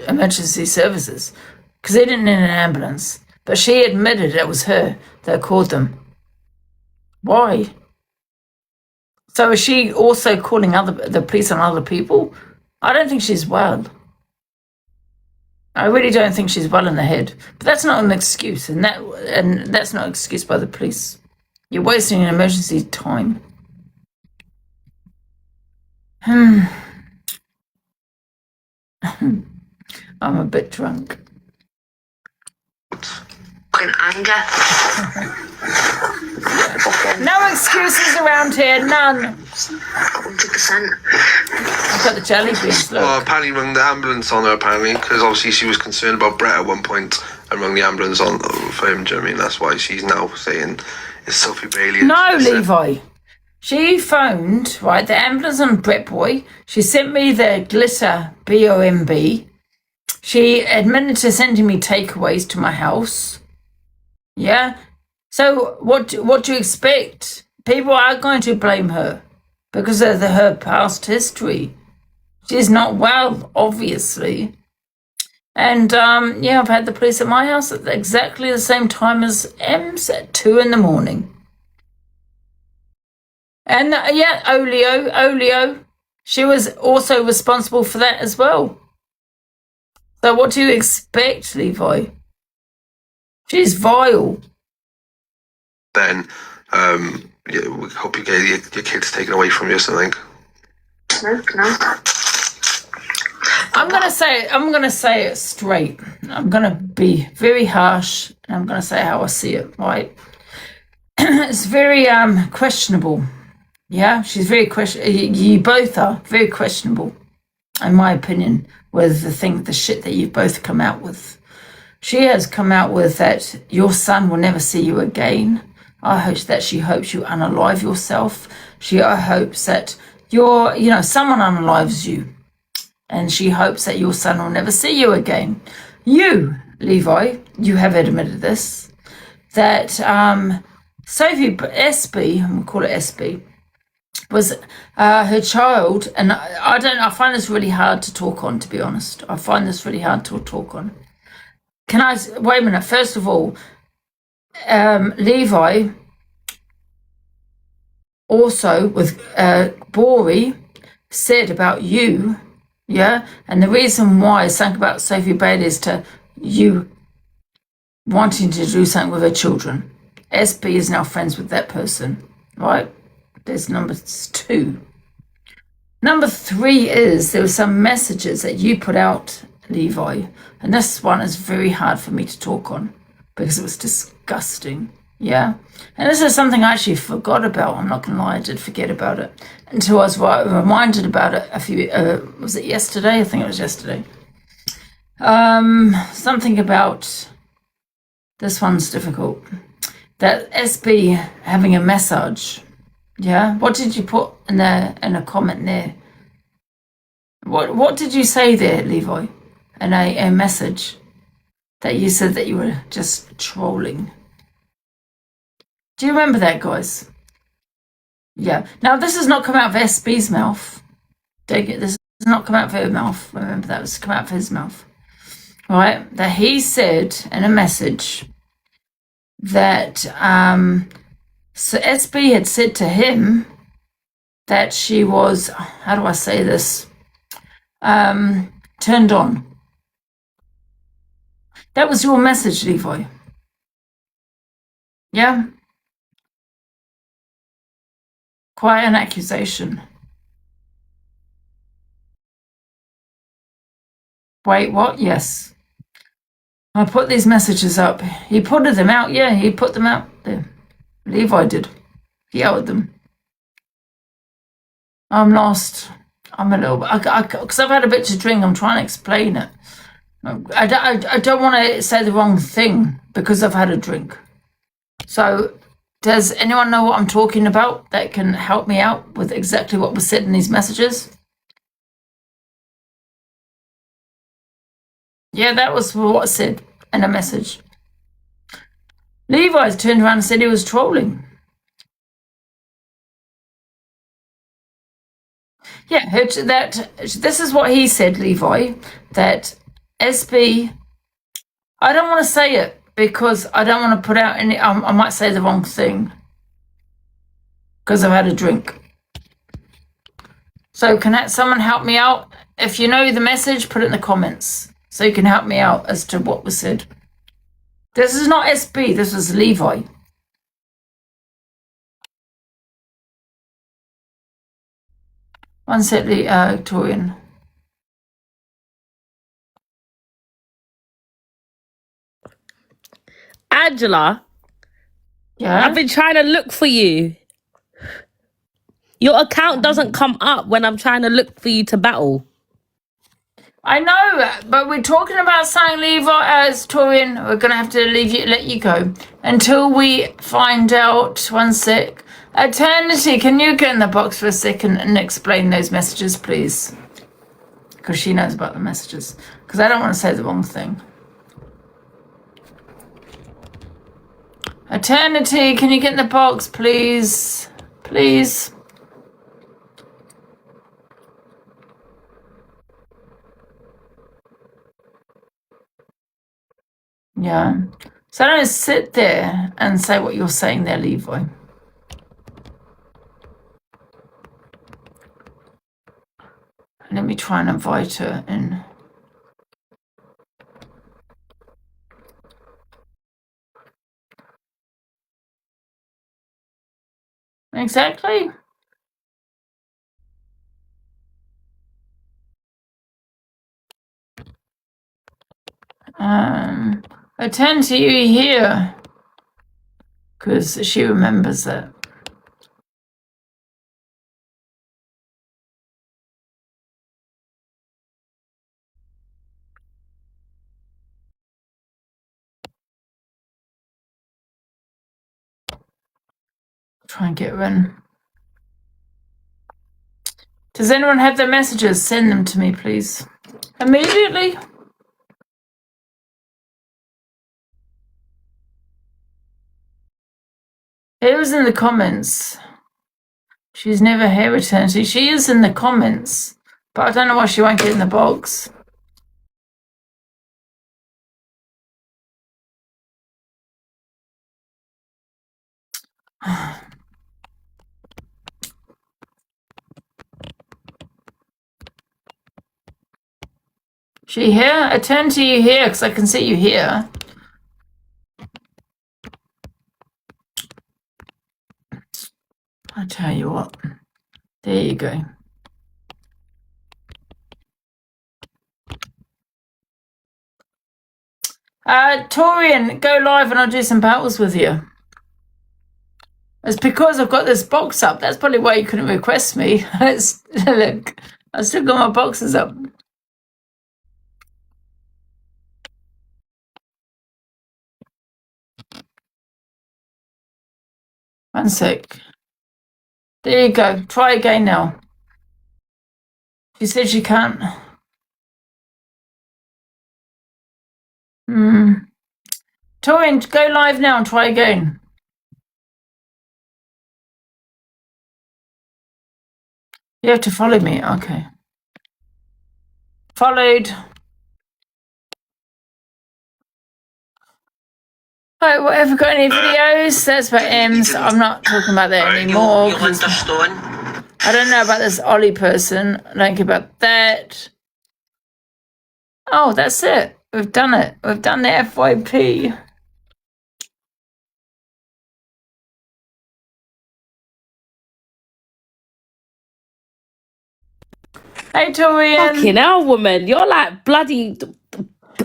emergency services, because they didn't need an ambulance. But she admitted it was her that called them. Why? So is she also calling the police on other people? I don't think she's well. I really don't think she's well in the head. But that's not an excuse, and that's not an excuse by the police. You're wasting an emergency time. I'm a bit drunk. Fucking anger. No excuses around here, none. 100%. I've got the jelly beans, look. Well, apparently rung the ambulance on her, because obviously she was concerned about Brett at one point and rung the ambulance on for him, do you know what I mean? That's why she's now saying it's Sophie Bailey. No, Levi. She phoned, right, the ambulance on Brett Boy. She sent me the glitter BOMB. She admitted to sending me takeaways to my house. Yeah? So what do you expect? People are going to blame her because of her past history. She's not well, obviously. And, I've had the police at my house at exactly the same time as M's at 2 a.m. And, Olio, she was also responsible for that as well. So what do you expect, Levi? She's vile. Then, we hope you get your kids taken away from you or something. No. I'm gonna say it straight. I'm gonna be very harsh, and I'm gonna say how I see it. Right? It's very questionable. Yeah, she's very questionable. You both are very questionable, in my opinion, with the shit that you've both come out with. She has come out with that your son will never see you again. I hope that she hopes you unalive yourself. She hopes that someone unalives you. And she hopes that your son will never see you again. You, Levi, you have admitted this, that Sophie SB, I'm going to call it SB, was her child, and I find this really hard to talk on, to be honest. I find this really hard to talk on. Wait a minute, first of all, Levi, also with Bori, said about you, yeah, and the reason why I think about Sophie Bailey is to you wanting to do something with her children. SB is now friends with that person, right? There's number 2. Number 3 is there were some messages that you put out, Levi, and this one is very hard for me to talk on because it was disgusting, yeah? And this is something I actually forgot about. I'm not going to lie, I did forget about it until I was reminded about it was it yesterday? I think it was yesterday. Something about, this one's difficult, that SB having a massage. Yeah, what did you put in a comment there? What did you say there, Levi? In a message that you said that you were just trolling. Do you remember that, guys? Yeah. Now this has not come out of SB's mouth. This has not come out of her mouth. Remember that was come out of his mouth, right? That he said in a message that so SB had said to him that she was, how do I say this, turned on. That was your message, Levi. Yeah? Quite an accusation. Wait, what? Yes. I put these messages up. He put them out. Yeah, he put them out there. Levi did. He outed them. I'm lost. I'm a little bit... Because I've had a bit to drink. I'm trying to explain it. I don't want to say the wrong thing because I've had a drink. So, does anyone know what I'm talking about that can help me out with exactly what was said in these messages? Yeah, that was what said in a message. Levi turned around and said he was trolling. Yeah, this is what he said, Levi, that SB, I don't want to say it because I don't want to put out any, I might say the wrong thing because I've had a drink. So can someone help me out? If you know the message, put it in the comments so you can help me out as to what was said. This is not SB, this was Levi. One sec, Torian. Angela, Yeah? I've been trying to look for you. Your account doesn't come up when I'm trying to look for you to battle. I know, but we're talking about saying Levi as Torian. We're going to have to let you go until we find out. One sec. Eternity, can you get in the box for a second and explain those messages, please? Because she knows about the messages. Because I don't want to say the wrong thing. Eternity, can you get in the box, please? Please. Yeah. So don't sit there and say what you're saying there, Levi. Let me try and invite her in. Exactly. I turn to you here because she remembers that. Try and get her in. Does anyone have their messages? Send them to me, please. Immediately. It was in the comments. She's never here, Eternity. She is in the comments, but I don't know why she won't get in the box. She here? I turn to you here because I can see you here. I tell you what. There you go. Torian, go live and I'll do some battles with you. It's because I've got this box up. That's probably why you couldn't request me. Look, I've still got my boxes up. One sec. There you go. Try again now. She said she can't. Torian, go live now and try again. You have to follow me. Okay. Followed. Right, whatever, got any videos? That's about M's. I'm not talking about that anymore. I don't know about this Ollie person. I don't care about that. Oh, that's it. We've done it. We've done the FYP. Hey, Torian. Fucking hell, woman. You're like bloody...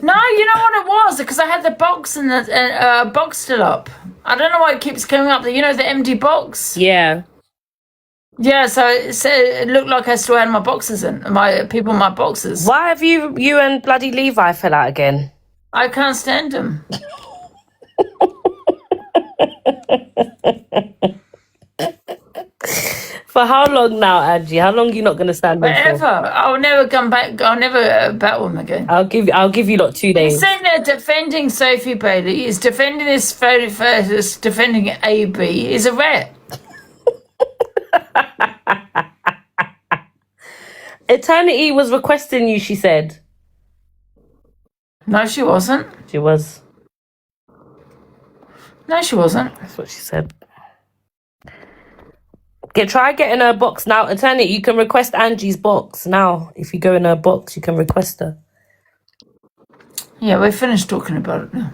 No, you know what it was? Because I had the box and the box still up. I don't know why it keeps coming up. You know, the empty box? Yeah. Yeah, so it looked like I still had my boxes in. My boxes. Why have you and bloody Levi fell out again? I can't stand him. For how long now, Angie? How long are you not going to stand him for? Forever. I'll never come back. I'll never battle him again. I'll give you lot 2 days. He's sitting there defending Sophie Bailey. He's defending his photo first, defending AB. He's a rat. Eternity was requesting you, she said. No, she wasn't. She was. No, she wasn't. That's what she said. Try getting her box now. Eternity, you can request Angie's box now. If you go in her box, you can request her. Yeah, we're finished talking about it now.